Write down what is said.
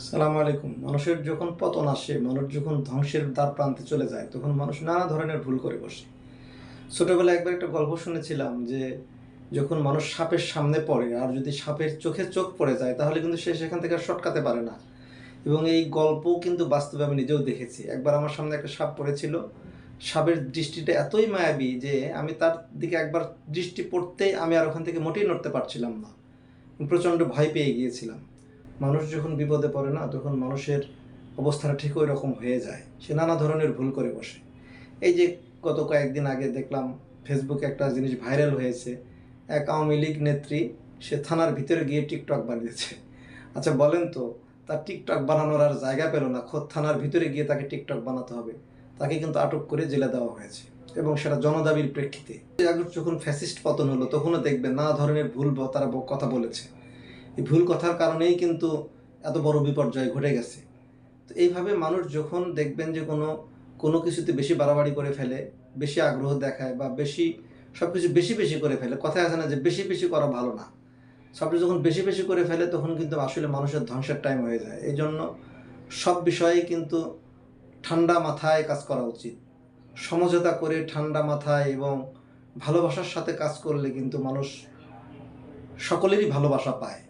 সালামু আলাইকুম। মানুষের যখন পতন আসে, মানুষ যখন ধ্বংসের দ্বার প্রান্তে চলে যায়, তখন মানুষ নানা ধরনের ভুল করে বসে। ছোটবেলায় একবার একটা গল্প শুনেছিলাম যে, যখন মানুষ সাপের সামনে পড়ে আর যদি সাপের চোখে চোখ পড়ে যায়, তাহলে কিন্তু সে সেখান থেকে আর সটকাতে পারে না। এবং এই গল্পও কিন্তু বাস্তবে আমি নিজেও দেখেছি। একবার আমার সামনে একটা সাপ পড়েছিল। সাপের দৃষ্টিটা এতই মায়াবী যে, আমি তার দিকে একবার দৃষ্টি পড়তেই আমি আর ওখান থেকে মোটেই নড়তে পারছিলাম না। প্রচণ্ড ভয় পেয়ে গিয়েছিলাম। মানুষ যখন বিপদে পড়ে না, তখন মানুষের অবস্থাটা ঠিক ওই রকম হয়ে যায়। সে নানা ধরনের ভুল করে বসে। এই যে গত কয়েকদিন আগে দেখলাম ফেসবুকে একটা জিনিস ভাইরাল হয়েছে। এক আওয়ামী লীগ নেত্রী, সে থানার ভিতরে গিয়ে টিকটক বানিয়েছে। আচ্ছা বলেন তো, তার টিকটক বানানোর আর জায়গা পেল না, খোদ থানার ভিতরে গিয়ে তাকে টিকটক বানাতে হবে। তাকে কিন্তু আটক করে জেলে দেওয়া হয়েছে, এবং সেটা জনদাবির প্রেক্ষিতে। যখন ফ্যাসিস্ট পতন হলো, তখনও দেখবেন নানা ধরনের ভুল তারা কথা বলেছে। এই ভুল কথার কারণেই কিন্তু এত বড় বিপর্যয় ঘটে গেছে। তো এইভাবে মানুষ যখন দেখবেন যে কোনো কোনো কিছুতে বেশি বাড়াবাড়ি করে ফেলে, বেশি আগ্রহ দেখায়, বা বেশি সব কিছু বেশি বেশি করে ফেলে, কথায় আছে না যে বেশি বেশি করা ভালো না, সব কিছু যখন বেশি বেশি করে ফেলে, তখন কিন্তু আসলে মানুষের ধ্বংসের টাইম হয়ে যায়। এই জন্য সব বিষয়েই কিন্তু ঠান্ডা মাথায় কাজ করা উচিত। সমঝোতা করে ঠান্ডা মাথায় এবং ভালোবাসার সাথে কাজ করলে কিন্তু মানুষ সকলেরই ভালোবাসা পায়।